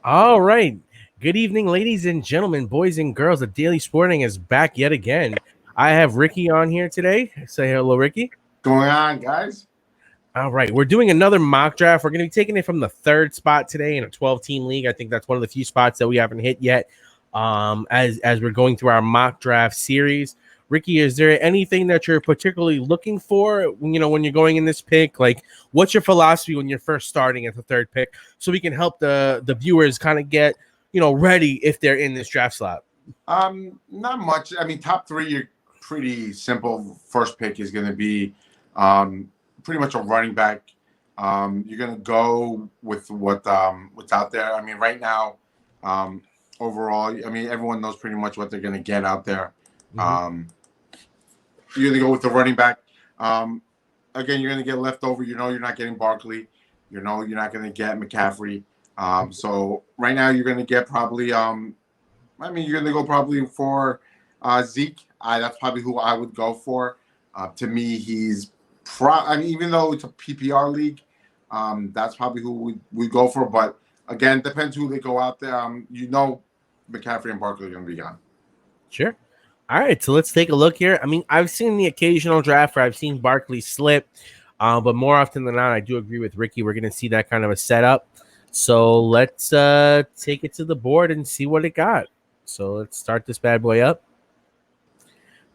All right. Good evening, ladies and gentlemen, boys and girls. The Daily Sporting is back yet again. I have Ricky on here today. Say hello, Ricky. Going on, guys? All right. We're doing another mock draft. We're going to be taking it from the third spot today in a 12-team league. I think that's one of the few spots that we haven't hit yet as we're going through our mock draft series. Ricky, is there anything that you're particularly looking for, when you're going in this pick? Like, what's your philosophy when you're first starting at the third pick so we can help the viewers kind of get, ready if they're in this draft slot? Not much. I mean, top three, you're pretty simple. First pick is going to be pretty much a running back. You're going to go with what's out there. I mean, right now, overall, I mean, everyone knows pretty much what they're going to get out there. Mm-hmm. You're going to go with the running back. Again, you're going to get leftover. You're not getting Barkley. You're not going to get McCaffrey. So right now, you're going to get probably you're going to go probably for Zeke. That's probably who I would go for. To me, he's even though it's a PPR league, that's probably who we go for. But again, depends who they go out there. McCaffrey and Barkley are going to be gone. Sure. All right, so let's take a look here. I mean, I've seen the occasional draft where I've seen Barkley slip, but more often than not, I do agree with Ricky. We're going to see that kind of a setup. So let's take it to the board and see what it got. So let's start this bad boy up.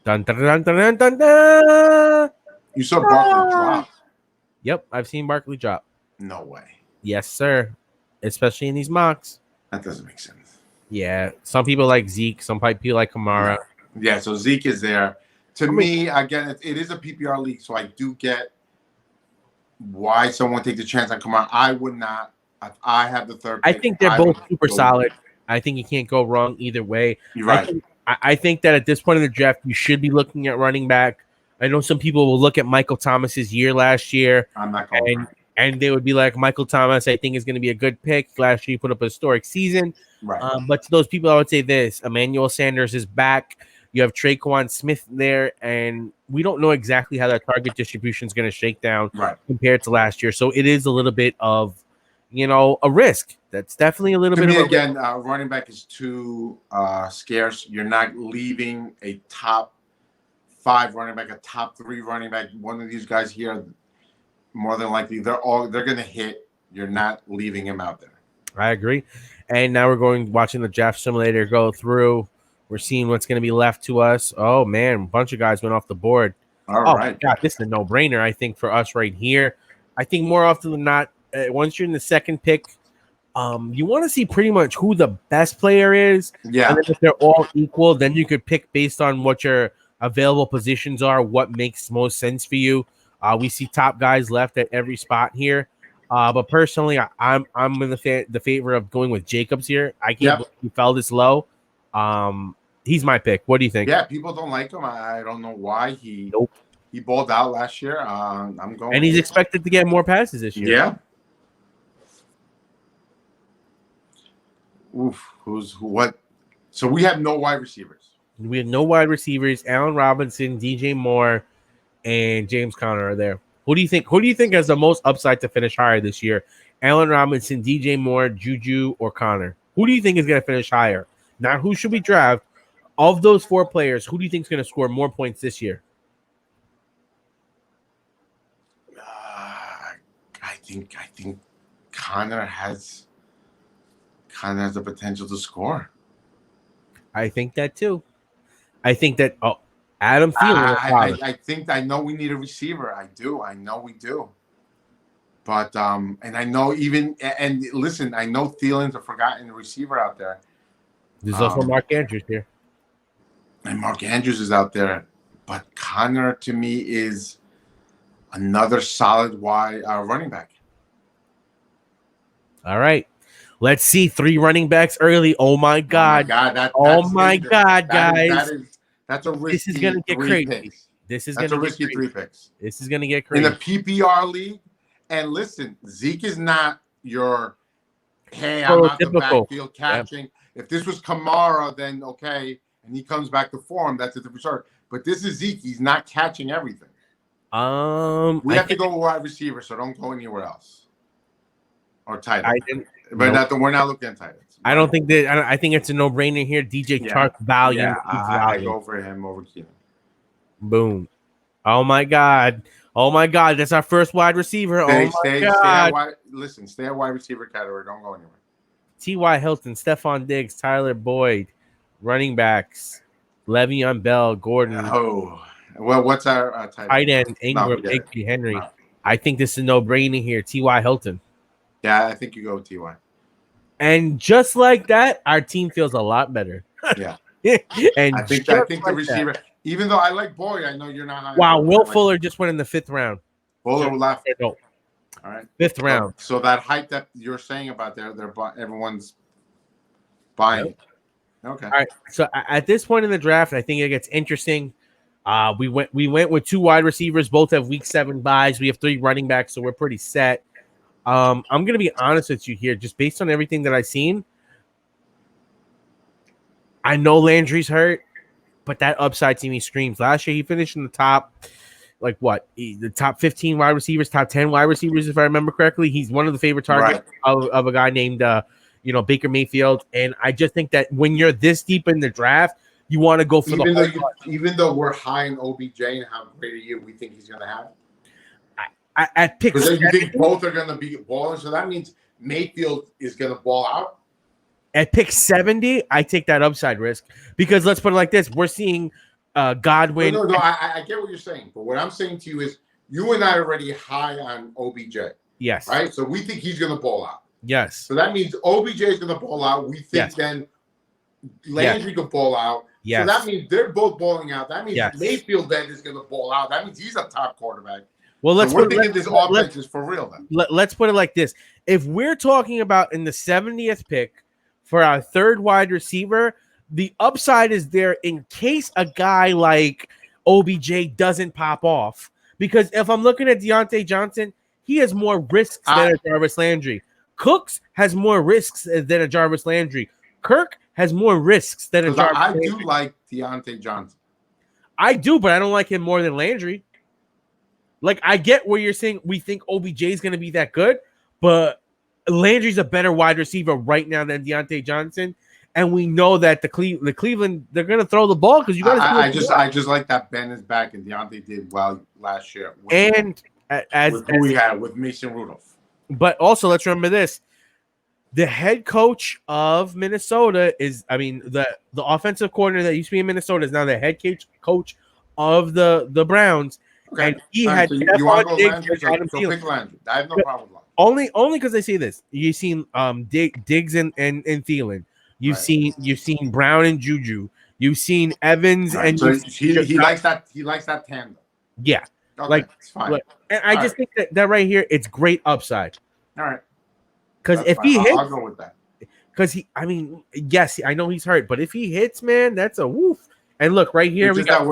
Dun, dun, dun, dun, dun, dun, dun. You saw Barkley drop? Yep, I've seen Barkley drop. No way. Yes, sir. Especially in these mocks. That doesn't make sense. Yeah, some people like Zeke. Some people like Kamara. Yeah, so Zeke is there. To me, again, it is a PPR league, so I do get why someone take the chance on Kamara. I would not. If I have the third pick, I think they're both super solid. I think you can't go wrong either way. You're right. I think that at this point in the draft, you should be looking at running back. I know some people will look at Michael Thomas's year last year. I'm not going and they would be like, Michael Thomas, I think, is going to be a good pick. Last year, he put up a historic season. Right. But to those people, I would say this. Emmanuel Sanders is back. You have Traquan Smith there, and we don't know exactly how that target distribution is going to shake down compared to last year. So it is a little bit of, a risk. That's definitely a little bit of a again, running back is too scarce. You're not leaving a top 5 running back, a top 3 running back. One of these guys here, more than likely, they're going to hit. You're not leaving him out there. I agree. And now we're watching the draft simulator go through. We're seeing what's going to be left to us. Oh, man, a bunch of guys went off the board. All right. God, this is a no-brainer, I think, for us right here. I think more often than not, once you're in the second pick, you want to see pretty much who the best player is. Yeah. And then if they're all equal, then you could pick based on what your available positions are, what makes most sense for you. We see top guys left at every spot here. But personally, I'm in the favor of going with Jacobs here. I can't believe he fell this low. He's my pick. What do you think? Yeah, people don't like him. I don't know why. He balled out last year. I'm going. And he's expected to get more passes this year. Yeah. Oof. What? So we have no wide receivers. We have no wide receivers. Allen Robinson, DJ Moore, and James Conner are there. Who do you think has the most upside to finish higher this year? Allen Robinson, DJ Moore, JuJu, or Conner? Who do you think is going to finish higher? Not who should we draft. Of those 4 players, who do you think is going to score more points this year? I think Conner has the potential to score. I think that too. I think that Adam Thielen. I think I know we need a receiver. I do. I know we do. But and I know listen, I know Thielen's a forgotten receiver out there. There's also Mark Andrews here. And Mark Andrews is out there. But Conner, to me, is another solid running back. All right. Let's see 3 running backs early. Oh, my God. Oh, my God, guys. That's a risky. This is going to get crazy. Picks. This is going to get risky crazy. 3 picks. This is going to get crazy. In the PPR league, and listen, Zeke is not your, hey, I'm out the backfield catching. Yep. If this was Kamara, then okay, and he comes back to form, that's a different story. But this is Zeke. He's not catching everything. We have to go wide receiver, so don't go anywhere else. Or tight end. But we're not looking at tight ends. I don't think that. I think it's a no-brainer here. DJ Chark value. Yeah, I go for him over Keenan. Boom. Oh my God. That's our first wide receiver. Stay at wide receiver category. Don't go anywhere. T.Y. Hilton, Stephon Diggs, Tyler Boyd, running backs, Le'Veon Bell, Gordon. Oh, well, what's our tight end? Ingram, Higby, Henry. No. I think this is a no-brainer here. T.Y. Hilton. Yeah, I think you go with T.Y. And just like that, our team feels a lot better. Yeah. And I think the receiver, even though I like Boyd, I know you're not high. Wow, Will Fuller just went in the 5th round. Fuller left. No. All right. 5th round. So that hype that you're saying about everyone's buying. Yep. Okay. All right. So at this point in the draft, I think it gets interesting. We went with 2 wide receivers. Both have week 7 buys. We have 3 running backs, so we're pretty set. I'm gonna be honest with you here, just based on everything that I've seen. I know Landry's hurt, but that upside to me screams. Last year he finished in the top, the top 15 wide receivers, top 10 wide receivers, if I remember correctly. He's one of the favorite targets of a guy named Baker Mayfield. And I just think that when you're this deep in the draft, you want to go for even though we're high in OBJ and how great a year we think he's gonna have. At pick 70, you think both are going to be balling, so that means Mayfield is going to ball out. At pick 70, I take that upside risk because let's put it like this: we're seeing Godwin. No, I get what you're saying, but what I'm saying to you is, you and I are already high on OBJ. Yes. Right. So we think he's going to ball out. Yes. So that means OBJ is going to ball out. We think then Landry could ball out. Yes. So that means they're both balling out. That means Mayfield then is going to ball out. That means he's a top quarterback. Well, we're thinking this offense is for real then. Let's put it like this. If we're talking about in the 70th pick for our 3rd wide receiver, the upside is there in case a guy like OBJ doesn't pop off. Because if I'm looking at Deontay Johnson, he has more risks than a Jarvis Landry. Cooks has more risks than a Jarvis Landry. Kirk has more risks than a Jarvis Landry. I do like Deontay Johnson. I do, but I don't like him more than Landry. Like, I get where you're saying we think OBJ is going to be that good, but Landry's a better wide receiver right now than Deontay Johnson, and we know that the Cleveland, they're going to throw the ball because you got to. I just like that Ben is back and Deontay did well last year. With Mason Rudolph. But also, let's remember this: the head coach of Minnesota the offensive coordinator that used to be in Minnesota is now the head coach of the Browns. Okay. And he had Stephon Diggs and pick Landry. I have no problem with Landry. Only because I say this. You've seen Diggs and Thielen. You've seen Brown and JuJu. You've seen Evans and so he likes that. He likes that tandem. Yeah. Okay, it's fine. And I just think that right here, it's great upside. All right. Because if he hits, I'll go with that. Because yes, I know he's hurt, but if he hits, man, that's a woof. And look, right here, I get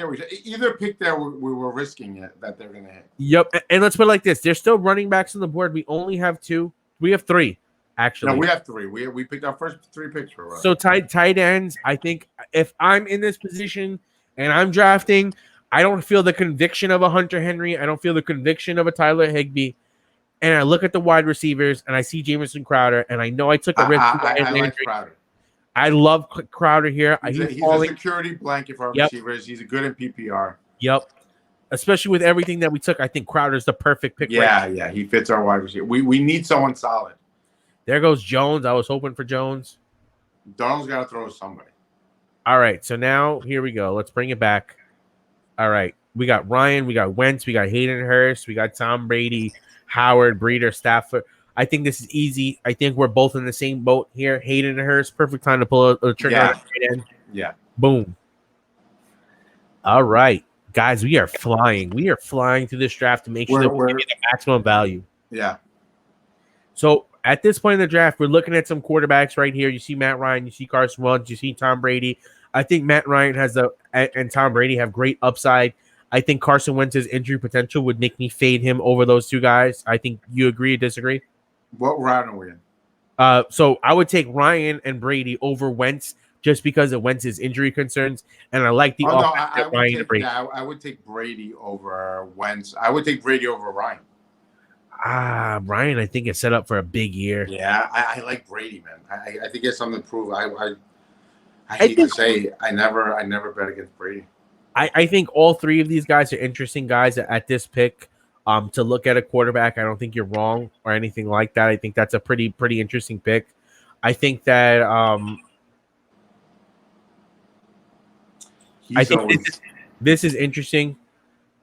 what you're saying. Either pick there, we were risking it that they're going to hit. Yep. And let's put it like this. There's still running backs on the board. We only have 2. We have 3, actually. No, we have 3. We picked our first 3 picks for us. So tight ends, I think if I'm in this position and I'm drafting, I don't feel the conviction of a Hunter Henry. I don't feel the conviction of a Tyler Higbee. And I look at the wide receivers, and I see Jamison Crowder, and I know I took a risk. I like Crowder. I love Crowder here. He's a security blanket for our receivers. He's good in PPR. Yep. Especially with everything that we took, I think Crowder's the perfect pick. Yeah, he fits our wide receiver. We need someone solid. There goes Jones. I was hoping for Jones. Darnold's got to throw to somebody. All right, so now here we go. Let's bring it back. All right, we got Ryan, we got Wentz, we got Hayden Hurst, we got Tom Brady, Howard, Breeder, Stafford. I think this is easy. I think we're both in the same boat here. Hayden Hurst, perfect time to pull a trigger on the end. Yeah. Boom. All right, guys, we are flying. We are flying through this draft to make sure that we get the maximum value. Yeah. So at this point in the draft, we're looking at some quarterbacks right here. You see Matt Ryan, you see Carson Wentz, you see Tom Brady. I think Matt Ryan and Tom Brady have great upside. I think Carson Wentz's injury potential would make me fade him over those 2 guys. I think you agree or disagree? What round are we in? So I would take Ryan and Brady over Wentz just because of Wentz's injury concerns, and I like the Ryan and Brady. I would take Brady over Wentz. I would take Brady over Ryan. Brian, I think it's set up for a big year. Yeah, I like Brady, man. I think he has something to prove. I I hate to think say it, I never bet against Brady. I think all three of these guys are interesting guys at this pick. To look at a quarterback, I don't think you're wrong or anything like that. I think that's a pretty interesting pick. I think that I He's think always this is interesting.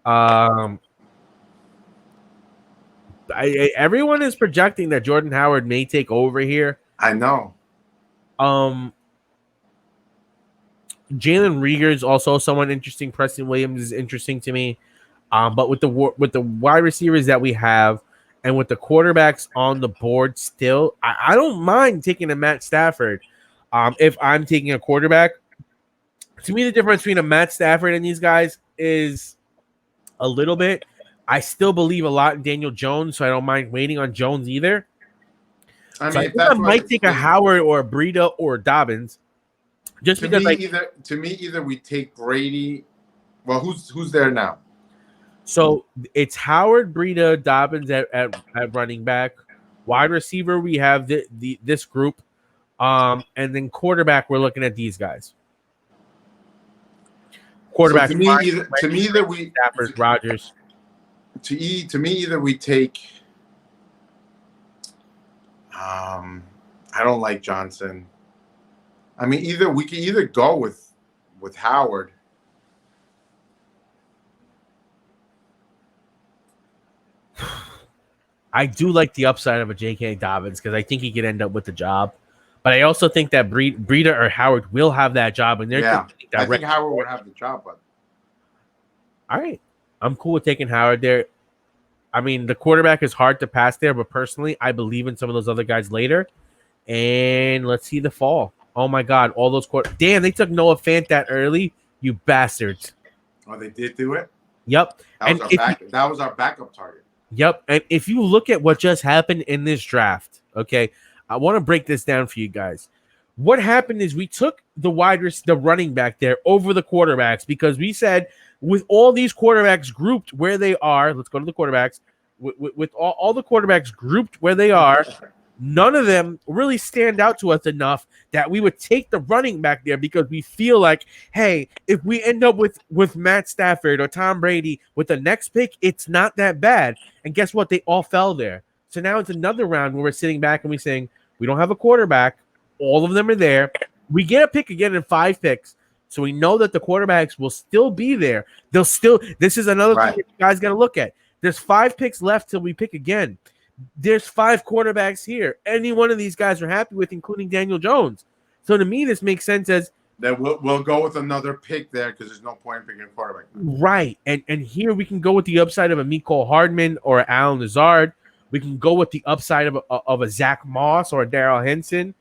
Um, everyone is projecting that Jordan Howard may take over here. I know. Jalen Rieger is also someone interesting. Preston Williams is interesting to me. But with the wide receivers that we have and with the quarterbacks on the board still, I don't mind taking a Matt Stafford. If I'm taking a quarterback, to me, the difference between a Matt Stafford and these guys is a little bit. I still believe a lot in Daniel Jones, so I don't mind waiting on Jones either. I So mean, I if think I that's what might take a Howard or a Breida or a Dobbins, just to because me either we take Brady. Well, who's there now? So it's Howard, Breida, Dobbins at running back, wide receiver. We have this group, and then quarterback. We're looking at these guys. Quarterback. So to me either we Stafford, Rodgers. To me either we take. I don't like Johnson. I mean, we can either go with Howard. I do like the upside of a J.K. Dobbins because I think he could end up with the job. But I also think that Breida or Howard will have that job. And I think Howard would have the job. But all right. I'm cool with taking Howard there. I mean, the quarterback is hard to pass there, but personally, I believe in some of those other guys later. And let's see the fall. Oh, my God. All those damn, they took Noah Fant that early. You bastards. Oh, they did do it? Yep. That was our backup target. Yep. And if you look at what just happened in this draft, okay, I want to break this down for you guys. What happened is we took the running back there over the quarterbacks because we said with all these quarterbacks grouped where they are, let's go to the quarterbacks, with all the quarterbacks grouped where they are, none of them really stand out to us enough that we would take the running back there because we feel like, hey, if we end up with Matt Stafford or Tom Brady with the next pick, it's not that bad. And guess what? They all fell there. So now it's another round where we're sitting back and we're saying, we don't have a quarterback. All of them are there. We get a pick again in 5 picks. So we know that the quarterbacks will still be there. This is another thing that you guys got to look at. There's 5 picks left till we pick again. There's 5 quarterbacks here. Any one of these guys are happy with, including Daniel Jones. So to me, this makes sense as that we'll go with another pick there because there's no point in picking a quarterback. Right. And here we can go with the upside of a Mecole Hardman or Alan Lazard. We can go with the upside of a Zach Moss or a Darrell Henson.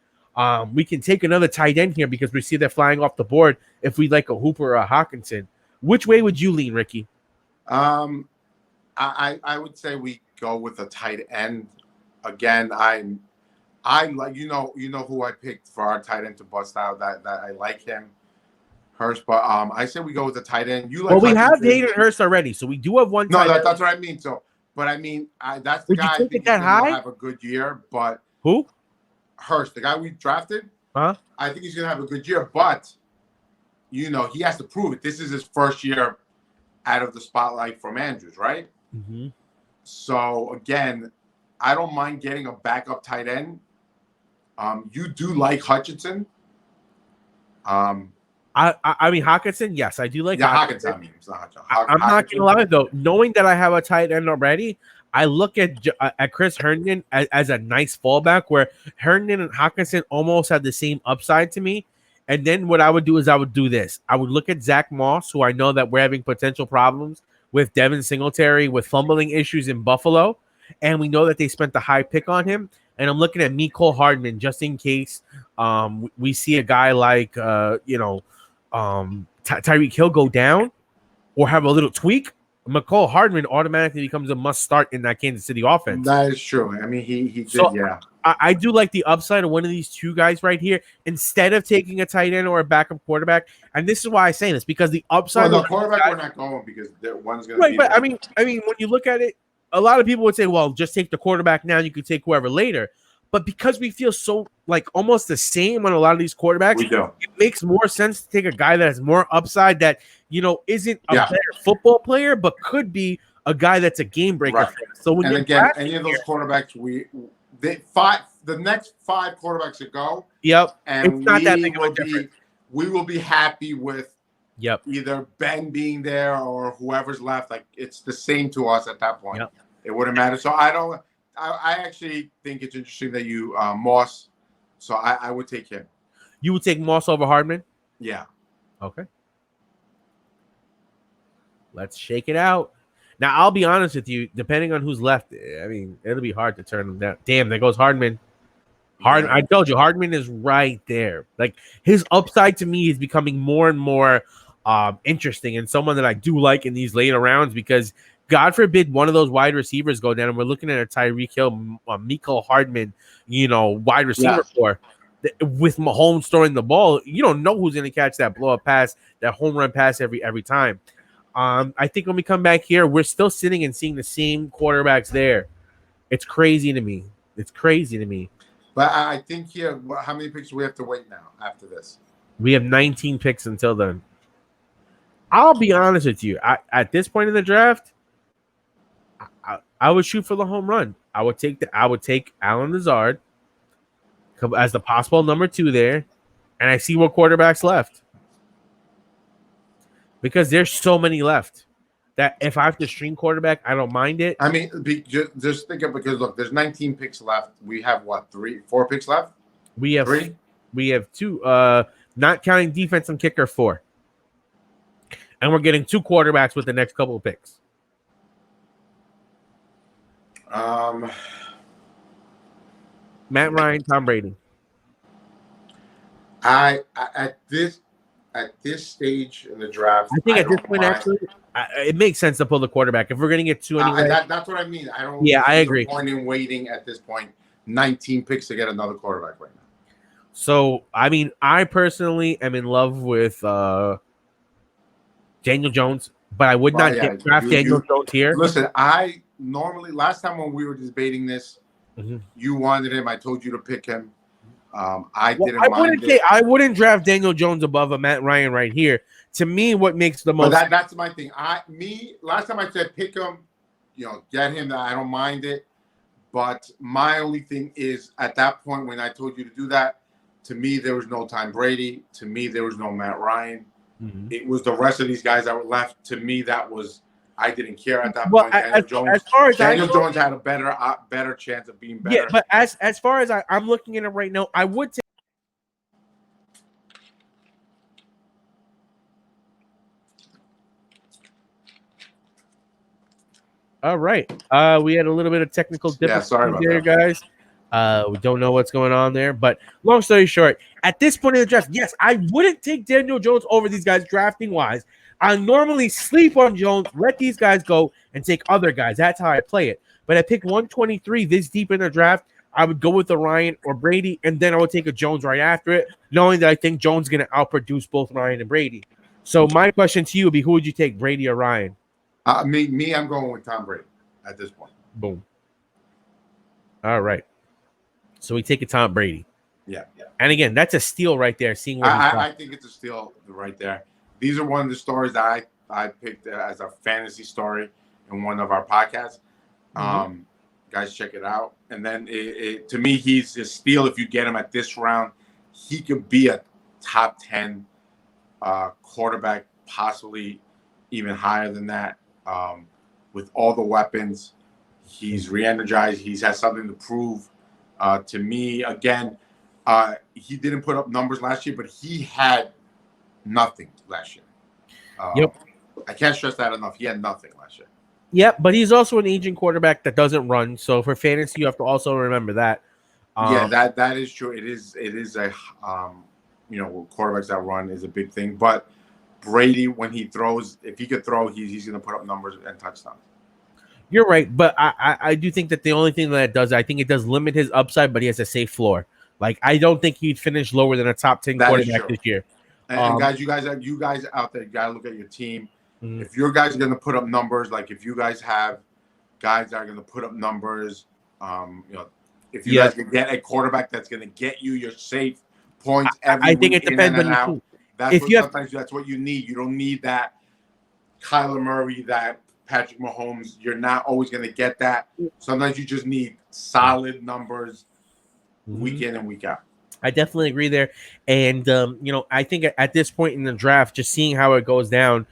We can take another tight end here because we see they're flying off the board if we like a Hooper or a Hawkinson. Which way would you lean, Ricky? I would say we go with a tight end. Again, I like you know who I picked for our tight end to bust out that I like him. Hurst, but I said we go with the tight end. You like? Well, we have Hayden Hurst already, so we do have one. No, that's what I mean. So, but I mean, that's the guy I think he's gonna have a good year. But who? Hurst, the guy we drafted. Huh? I think he's gonna have a good year, but he has to prove it. This is his first year out of the spotlight from Andrews, right? Mm-hmm. So again, I don't mind getting a backup tight end. You do like Hutchinson. I mean Hawkinson, yes, I do like. Yeah, Hawkinson. I mean, it's not I'm not gonna lie though. Knowing that I have a tight end already, I look at Chris Herndon as a nice fallback. Where Herndon and Hawkinson almost have the same upside to me. And then what I would do is I would do this. I would look at Zach Moss, who I know that we're having potential problems with Devin Singletary with fumbling issues in Buffalo, and we know that they spent the high pick on him. And I'm looking at Mecole Hardman just in case we see a guy like Tyreek Hill go down or have a little tweak. Mecole Hardman automatically becomes a must start in that Kansas City offense. That is true. I mean, he did, so, yeah. I do like the upside of one of these two guys right here instead of taking a tight end or a backup quarterback. And this is why I say this because the upside. Well, the quarterback we're not going because one's going to be. Right, but I mean, when you look at it, a lot of people would say, well, just take the quarterback now. You could take whoever later. But because we feel so like almost the same on a lot of these quarterbacks, We do. it makes more sense to take a guy that has more upside that, isn't a Yeah. better football player, but could be a guy that's a game breaker. Right. For us. So when And you're again, any of those quarterbacks, the next 5 quarterbacks that go, yep, and it's not that big of a difference. We will be happy with Yep. either Ben being there or whoever's left. Like, it's the same to us at that point. Yep. It wouldn't matter. So I actually think it's interesting that you Moss. So I would take him. You would take Moss over Hardman? Yeah. Okay. Let's shake it out. Now, I'll be honest with you. Depending on who's left, I mean, it'll be hard to turn them down. Damn, there goes Hardman. Yeah. I told you, Hardman is right there. Like, his upside to me is becoming more and more interesting, and someone that I do like in these later rounds, because God forbid one of those wide receivers go down, and we're looking at a Tyreek Hill, Mecole Hardman, wide receiver core with Mahomes throwing the ball. You don't know who's going to catch that blow up pass, that home run pass every time. I think when we come back here, we're still sitting and seeing the same quarterbacks there. It's crazy to me. But I think here, how many picks do we have to wait now after this? We have 19 picks until then. I'll be honest with you. At this point in the draft, I would shoot for the home run. I would take Allen Lazard as the possible number 2 there, and I see what quarterbacks left. Because there's so many left that if I have to stream quarterback, I don't mind it. I mean, just think of, because look, there's 19 picks left. We have what, 4 picks left? We have 3. We have 2, not counting defense and kicker, 4. And we're getting 2 quarterbacks with the next couple of picks. Matt Ryan, Tom Brady. At this stage in the draft, I think at this point, actually, it makes sense to pull the quarterback if we're going to get 2 anyway. That's what I mean. I don't. Yeah, I agree. Point in waiting at this point, 19 picks to get another quarterback right now. So, I mean, I personally am in love with Daniel Jones, but I would not draft Daniel Jones here. Listen, I normally, last time when we were debating this, you wanted him. I told you to pick him. I wouldn't draft Daniel Jones above a Matt Ryan right here. To me, what makes the most. But that's my thing. Last time I said pick him, get him. I don't mind it. But my only thing is, at that point when I told you to do that, to me there was no Tom Brady. To me there was no Matt Ryan. It was the rest of these guys that were left. To me, I didn't care at that point. Daniel Jones had a better chance of being better. Yeah, but as far as I'm looking at it right now, I would take. All right. We had a little bit of technical difficulty sorry about there, guys. We don't know what's going on there, but long story short, at this point in the draft, yes, I wouldn't take Daniel Jones over these guys drafting wise. I normally sleep on Jones, let these guys go, and take other guys. That's how I play it. But at pick 123 this deep in the draft, I would go with the Ryan or Brady, and then I would take a Jones right after it, knowing that I think Jones is going to outproduce both Ryan and Brady. So my question to you would be, who would you take, Brady or Ryan? Me, I'm going with Tom Brady at this point. Boom. All right. So we take a Tom Brady. Yeah. And again, that's a steal right there. Seeing what I think it's a steal right there. These are one of the stories that I picked as a fantasy story in one of our podcasts. Guys, check it out. And then to me, he's a steal if you get him at this round. He could be a top 10 quarterback, possibly even higher than that. With all the weapons, he's re-energized. He has something to prove. To me, again, he didn't put up numbers last year, but he had nothing last year. Yep. I can't stress that enough. He had nothing last year. Yep, but he's also an aging quarterback that doesn't run. So for fantasy, you have to also remember that. That is true. It is a quarterbacks that run is a big thing. But Brady, when he throws, if he could throw, he's going to put up numbers and touchdowns. You're right, but I do think that the only thing that it does, I think it does limit his upside, but he has a safe floor. Like, I don't think he'd finish lower than a top 10 quarterback this year. And guys, you guys out there, you gotta look at your team. If your guys are gonna put up numbers, like if you guys have guys that are going to put up numbers. If you guys can get a quarterback that's going to get you your safe points every think week it depends on your team. Sometimes that's what you need. You don't need that Kyler Murray, that Patrick Mahomes. You're not always going to get that. Sometimes you just need solid numbers week in and week out. I definitely agree there. And, I think at this point in the draft, just seeing how it goes down,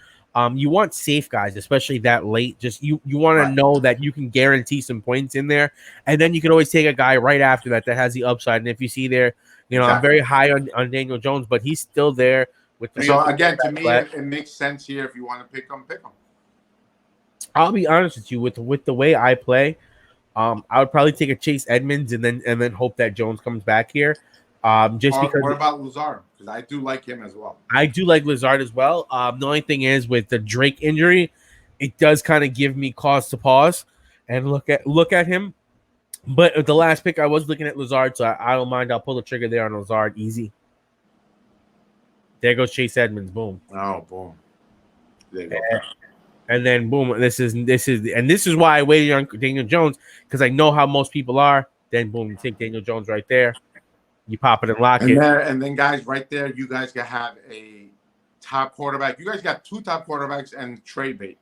you want safe guys, especially that late. Just you want to know that you can guarantee some points in there. And then you can always take a guy right after that has the upside. And if you see there, I'm very high on Daniel Jones, but he's still there. So, again, to me, it makes sense here. If you want to pick him, pick him. I'll be honest with you. With the way I play, I would probably take a Chase Edmonds and then hope that Jones comes back here. Because what about Lazard? Because I do like him as well. I do like Lazard as well. The only thing is with the Drake injury, it does kind of give me cause to pause and look at him. But the last pick, I was looking at Lazard, so I don't mind. I'll pull the trigger there on Lazard, easy. There goes Chase Edmonds. Boom. Oh, boom. There you go. And then boom. This is why I waited on Daniel Jones, because I know how most people are. Then boom, you take Daniel Jones right there. You pop it and lock it. And then, guys, right there, you guys can have a top quarterback. You guys got 2 top quarterbacks and trade bait.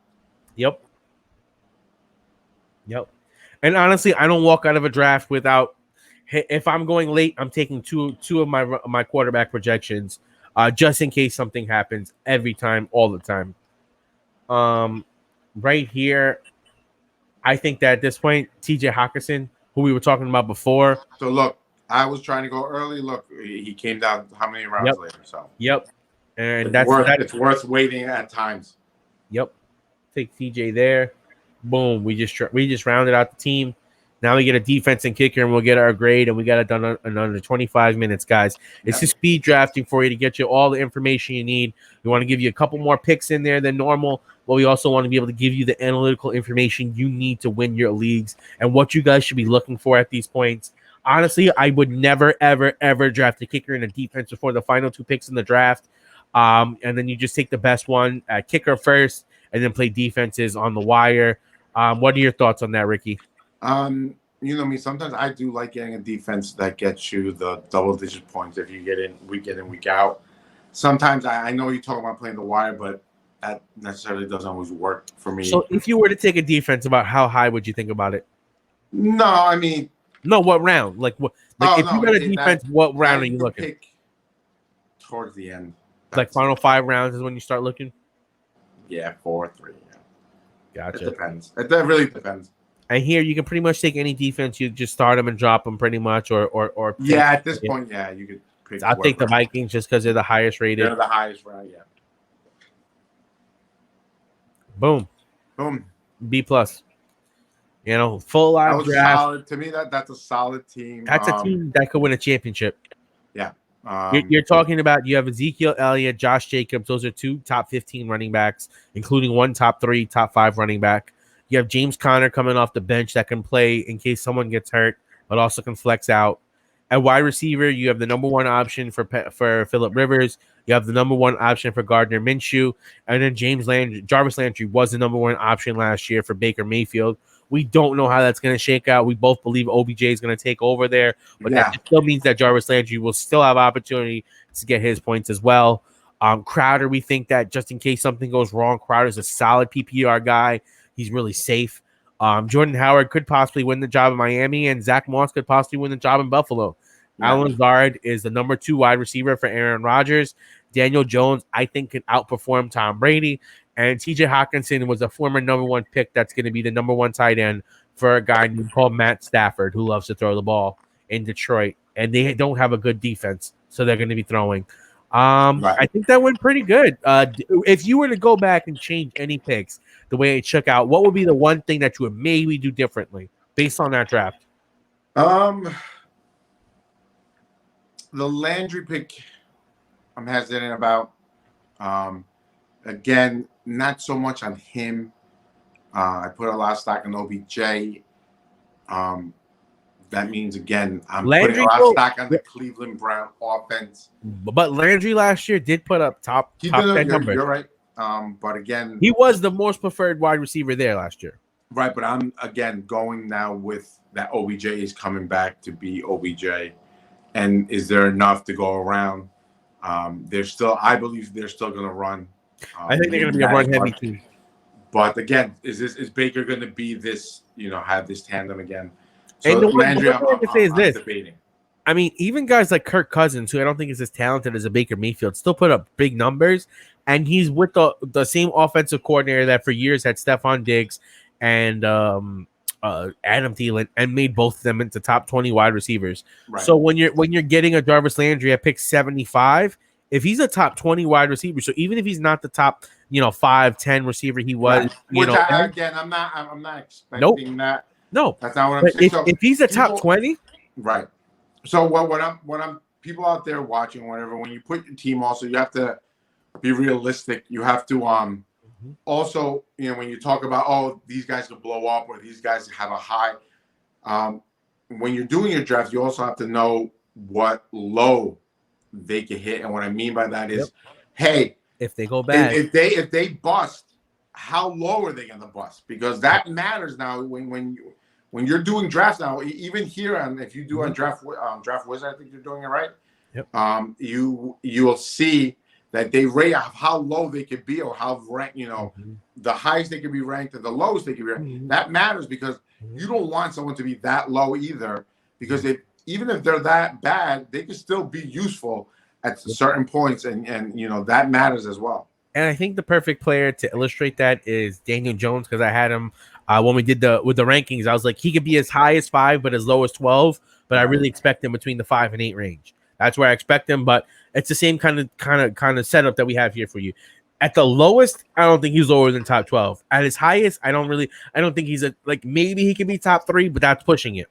Yep. And honestly, I don't walk out of a draft without. If I'm going late, I'm taking two of my quarterback projections, just in case something happens. Every time, all the time. Right here, I think that at this point, TJ Hawkinson, who we were talking about before. So look. I was trying to go early. Look, he came down how many rounds later? So and it's worth waiting at times. Yep, take TJ there. Boom, we just rounded out the team. Now we get a defense and kicker, and we'll get our grade, and we got it done in under 25 minutes, guys. It's just speed drafting for you to get you all the information you need. We want to give you a couple more picks in there than normal, but we also want to be able to give you the analytical information you need to win your leagues and what you guys should be looking for at these points. Honestly, I would never, ever, ever draft a kicker and a defense before the final 2 picks in the draft. And then you just take the best one, kicker first, and then play defenses on the wire. What are your thoughts on that, Ricky? You know me, sometimes I do like getting a defense that gets you the double-digit points if you get in, week out. Sometimes I know you're talking about playing the wire, but that necessarily doesn't always work for me. So if you were to take a defense, about how high would you think about it? No, I mean... No, what round? If you got a defense, what round are you looking? Pick towards the end. Like final 5 rounds is when you start looking? Yeah, 4, 3. Yeah. Gotcha. It depends. It really depends. And here you can pretty much take any defense. You just start them and drop them pretty much, or pick. Yeah, at this point, yeah, you could pick. I'll take the Vikings just because they're the highest rated. They're the highest rated, yeah. Boom. B+. Full live draft. Solid. To me, that's a solid team. That's a team that could win a championship. Yeah. You're talking about, you have Ezekiel Elliott, Josh Jacobs. Those are 2 top 15 running backs, including 1 top 3, top 5 running back. You have James Conner coming off the bench that can play in case someone gets hurt, but also can flex out. At wide receiver, you have the number 1 option for Phillip Rivers. You have the number 1 option for Gardner Minshew. And then Jarvis Landry was the number 1 option last year for Baker Mayfield. We don't know how that's going to shake out. We both believe OBJ is going to take over there, but that still means that Jarvis Landry will still have opportunity to get his points as well. Crowder, we think that just in case something goes wrong, Crowder's a solid PPR guy. He's really safe. Jordan Howard could possibly win the job in Miami, and Zach Moss could possibly win the job in Buffalo. Yeah. Alan Lazard is the number 2 wide receiver for Aaron Rodgers. Daniel Jones, I think, can outperform Tom Brady. And TJ Hawkinson was a former number 1 pick that's going to be the number 1 tight end for a guy called Matt Stafford, who loves to throw the ball in Detroit. And they don't have a good defense, so they're going to be throwing. Right. I think that went pretty good. If you were to go back and change any picks the way it shook out, what would be the one thing that you would maybe do differently based on that draft? The Landry pick, I'm hesitant about. Again, not so much on him. I put a lot of stock in OBJ. That means, again, I'm putting a lot of stock on the Cleveland Brown offense. But Landry last year did put up top 10 numbers. You're right. But again, he was the most preferred wide receiver there last year. Right, but I'm again going now with that OBJ is coming back to be OBJ, and is there enough to go around? I believe they're still going to run. I think they're going to be a run-heavy team. But again, is Baker going to be this? Have this tandem again? So and Landry, I'm this. debating. I mean, even guys like Kirk Cousins, who I don't think is as talented as a Baker Mayfield, still put up big numbers, and he's with the same offensive coordinator that for years had Stephon Diggs and Adam Thielen, and made both of them into top 20 wide receivers. Right. So when you're getting a Jarvis Landry at pick 75, if he's a top 20 wide receiver, so even if he's not the top 5-10 receiver he was, right. I'm not expecting that. No, that's not what I'm saying. If he's a top 20, right. So what I'm people out there watching, whatever, when you put your team, also you have to be realistic. You have to also, when you talk about, these guys can blow up or these guys have a high, when you're doing your draft, you also have to know what low they can hit. And what I mean by that is, hey, if they go bad, if they bust, how low are they going to bust? Because that matters now when you're doing drafts now, even here, and if you do on Draft Wizard, I think you're doing it right. Yep. You'll see that they rate how low they could be, or how ranked, the highest they could be ranked and the lowest they could be ranked. That matters because you don't want someone to be that low either, because even if they're that bad, they can still be useful at certain points, and that matters as well. And I think the perfect player to illustrate that is Daniel Jones, because I had him when we did with the rankings. I was like, he could be as high as 5, but as low as 12. But I really expect him between the 5 and 8 range. That's where I expect him. But it's the same kind of setup that we have here for you. At the lowest, I don't think he's lower than top 12. At his highest, I don't think he's maybe he could be top 3, but that's pushing it.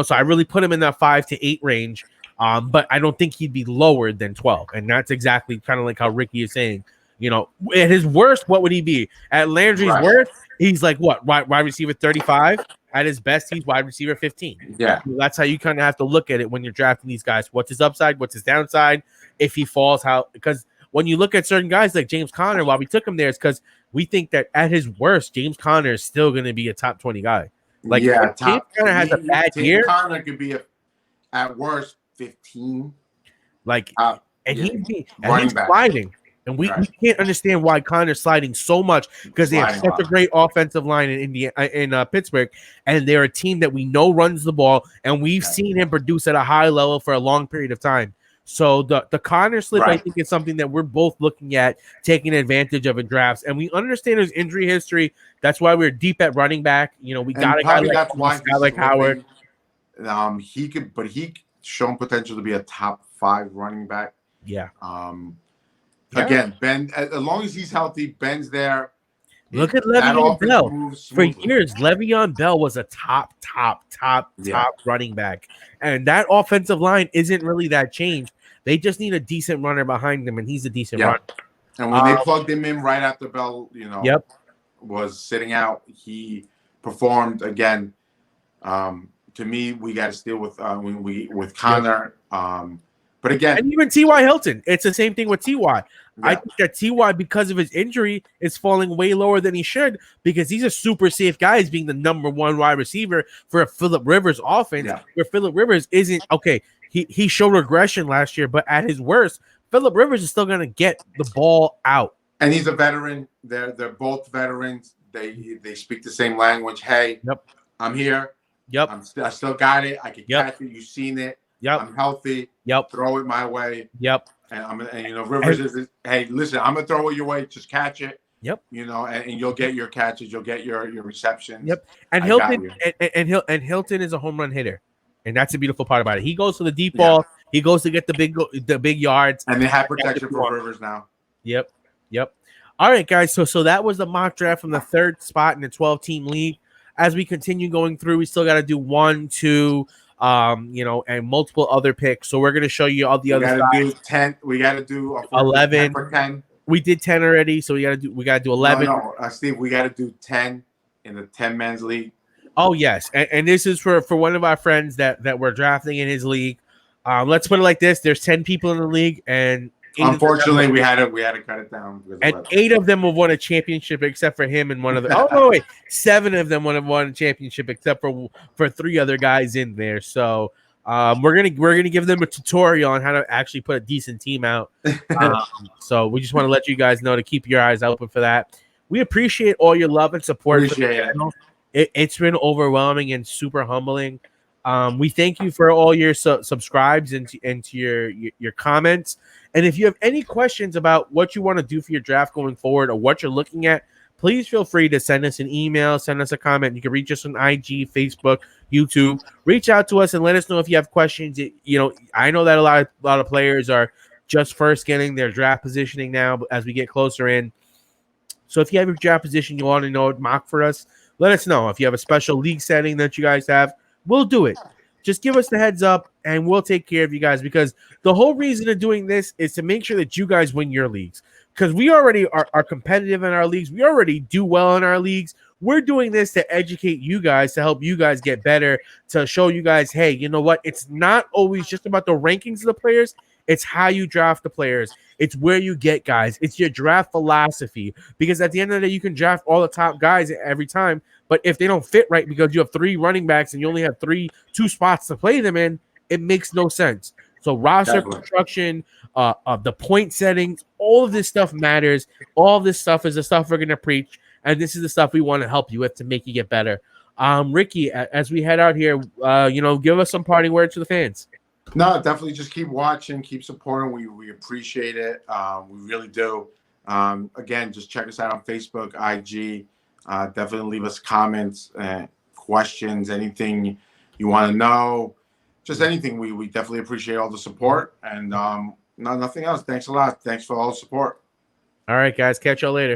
So I really put him in that 5 to 8 range. But I don't think he'd be lower than 12. And that's exactly kind of like how Ricky is saying. At his worst, what would he be? At Landry's worst, he's like what? Wide receiver 35. At his best, he's wide receiver 15. Yeah. That's how you kind of have to look at it when you're drafting these guys. What's his upside? What's his downside? If he falls, how? Because when you look at certain guys like James Conner, why we took him there is because we think that at his worst, James Conner is still going to be a top 20 guy. James Conner has a bad year. Conner could be at worst 15. He's sliding. And we can't understand why Connor's sliding so much, because they have such a great offensive line in Pittsburgh, and they're a team that we know runs the ball, and we've seen him produce at a high level for a long period of time. So the Connor slip, I think, is something that we're both looking at taking advantage of in drafts, and we understand his injury history. That's why we're deep at running back. We got a guy like Howard. He shown potential to be a top 5 running back. Yeah. Again, Ben, as long as he's healthy, Ben's there. Look at Le'Veon Bell. For years, Le'Veon Bell was a top running back. And that offensive line isn't really that changed. They just need a decent runner behind them, and he's a decent runner. And when they plugged him in right after Bell, was sitting out, he performed again. To me, we got to steal with Connor. But again, and even T.Y. Hilton, it's the same thing with T.Y. I think that T.Y., because of his injury, is falling way lower than he should, because he's a super safe guy as being the number 1 wide receiver for a Phillip Rivers offense, where Phillip Rivers isn't okay. He showed regression last year, but at his worst, Phillip Rivers is still going to get the ball out. And he's a veteran. They're both veterans. They speak the same language. Hey, I'm here. I still got it. I can catch it. You've seen it. I'm healthy. Throw it my way. And Rivers is, hey, listen, I'm gonna throw it your way. Just catch it. And you'll get your catches. You'll get your receptions. And Hilton is a home run hitter, and that's the beautiful part about it. He goes for the deep ball. He goes to get the big yards. And they have protection for Rivers now. Yep. All right, guys. So that was the mock draft from the 3rd spot in the 12-team league. As we continue going through, we still got to do 1, 2. And multiple other picks. So we're going to show you all the other guys. We got to do 11 for 10. We did 10 already, so we got to do 11. No, Steve, we got to do 10 in the 10 men's league. Oh yes, and this is for one of our friends that we're drafting in his league. Let's put it like this: there's 10 people in the league, and Unfortunately, we had to cut it down. And 8 of them have won a championship except for him and one of the. Oh no, wait, 7 of them have won a championship except for 3 other guys in there. So we're gonna give them a tutorial on how to actually put a decent team out. So we just want to let you guys know to keep your eyes open for that. We appreciate all your love and support. It's been overwhelming and super humbling. We thank you for all your subscribes and to your comments. And if you have any questions about what you want to do for your draft going forward or what you're looking at, please feel free to send us an email, send us a comment. You can reach us on IG, Facebook, YouTube. Reach out to us and let us know if you have questions. I know that a lot of players are just first getting their draft positioning now as we get closer in. So if you have your draft position you want to know, mock for us, let us know. If you have a special league setting that you guys have, we'll do it. Just give us the heads up and we'll take care of you guys, because the whole reason of doing this is to make sure that you guys win your leagues, because we already are competitive in our leagues. We already do well in our leagues. We're doing this to educate you guys, to help you guys get better, to show you guys, hey, you know what? It's not always just about the rankings of the players. It's how you draft the players. It's where you get guys. It's your draft philosophy, because at the end of the day, you can draft all the top guys every time, but if they don't fit right because you have 3 running backs and you only have 2 spots to play them in, it makes no sense. So roster construction, the point settings, all of this stuff matters. All of this stuff is the stuff we're going to preach, and this is the stuff we want to help you with to make you get better. Ricky, as we head out here, give us some parting words to the fans. No, definitely just keep watching, keep supporting. We appreciate it. We really do. Again, just check us out on Facebook, IG. Definitely leave us comments, questions, anything you want to know, just anything. We definitely appreciate all the support, and nothing else. Thanks a lot. Thanks for all the support. All right, guys. Catch y'all later.